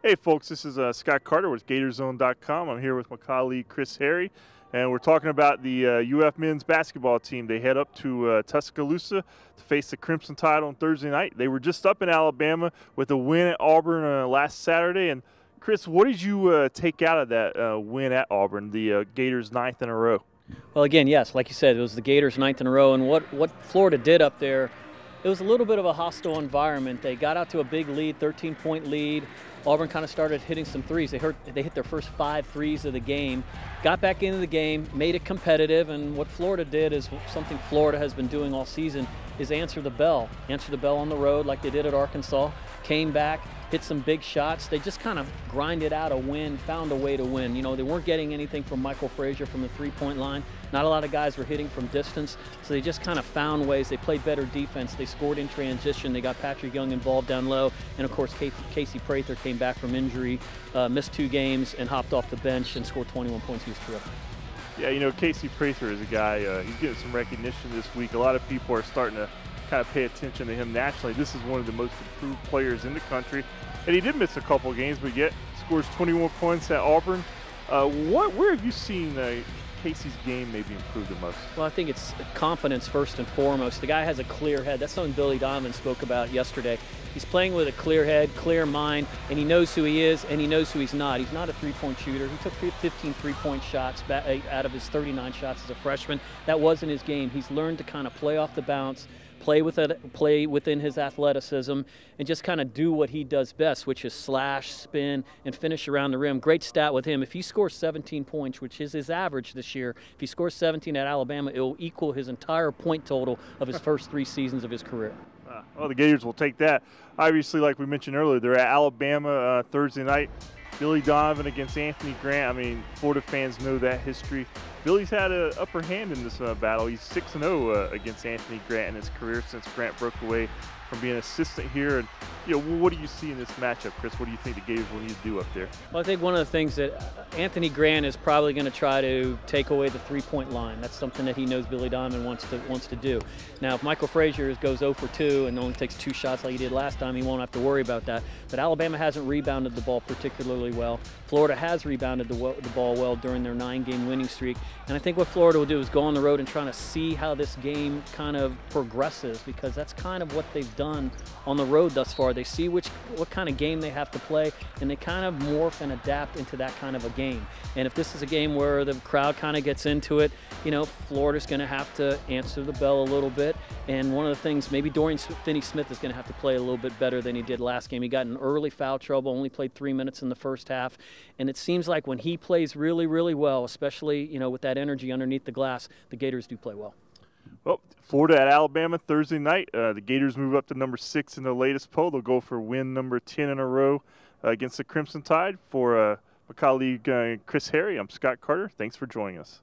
Hey folks, this is Scott Carter with GatorsZone.com. I'm here with my colleague Chris Harry, and we're talking about the UF men's basketball team. They head up to Tuscaloosa to face the Crimson Tide on Thursday night. They were just up in Alabama with a win at Auburn last Saturday. And Chris, what did you take out of that win at Auburn, the Gators' 9th in a row? Well, again, yes, like you said, it was the Gators' 9th in a row, and what Florida did up there, it was a little bit of a hostile environment. They got out to a big lead, 13-point lead. Auburn kind of started hitting some threes. They hit their first 5 threes of the game, got back into the game, made it competitive, and what Florida did is something Florida has been doing all season, is answer the bell on the road like they did at Arkansas, came back, hit some big shots. They just kind of grinded out a win, found a way to win. You know, they weren't getting anything from Michael Frazier from the three-point line. Not a lot of guys were hitting from distance, so they just kind of found ways. They played better defense. They scored in transition. They got Patrick Young involved down low, and of course Casey Prather came back from injury, missed 2 games, and hopped off the bench and scored 21 points. He was terrific. Yeah, you know, Casey Prather is a guy, he's getting some recognition this week. A lot of people are starting to kind of pay attention to him nationally. This is one of the most improved players in the country. And he did miss a couple games, but yet scores 21 points at Auburn. Where have you seen Casey's game maybe improve the most? Well, I think it's confidence first and foremost. The guy has a clear head. That's something Billy Donovan spoke about yesterday. He's playing with a clear head, clear mind, and he knows who he is and he knows who he's not. He's not a three-point shooter. He took 15 three-point shots out of his 39 shots as a freshman. That wasn't his game. He's learned to kind of play off the bounce, play within his athleticism, and just kind of do what he does best, which is slash, spin, and finish around the rim. Great stat with him. If he scores 17 points, which is his average this year, if he scores 17 at Alabama, it will equal his entire point total of his first 3 seasons of his career. Well, the Gators will take that. Obviously, like we mentioned earlier, they're at Alabama Thursday night. Billy Donovan against Anthony Grant. I mean, Florida fans know that history. Billy's had an upper hand in this battle. He's 6-0 against Anthony Grant in his career since Grant broke away from being an assistant here. And, you know, what do you see in this matchup, Chris? What do you think the Gators will need to do up there? Well, I think one of the things that Anthony Grant is probably going to try to take away the three-point line. That's something that he knows Billy Donovan wants to do. Now, if Michael Frazier goes 0 for 2 and only takes 2 shots like he did last time, he won't have to worry about that. But Alabama hasn't rebounded the ball particularly well. Florida has rebounded the ball well during their 9-game winning streak. And I think what Florida will do is go on the road and trying to see how this game kind of progresses, because that's kind of what they've done on the road thus far. They see what kind of game they have to play, and they kind of morph and adapt into that kind of a game. And if this is a game where the crowd kind of gets into it, you know, Florida's going to have to answer the bell a little bit. And one of the things, maybe Dorian Finney-Smith is going to have to play a little bit better than he did last game. He got in early foul trouble, only played 3 minutes in the first half. And it seems like when he plays really, really well, especially, you know, with that energy underneath the glass, the Gators do play well. Well, Florida at Alabama Thursday night. The Gators move up to number 6 in the latest poll. They'll go for win number 10 in a row against the Crimson Tide. For my colleague Chris Harry, I'm Scott Carter. Thanks for joining us.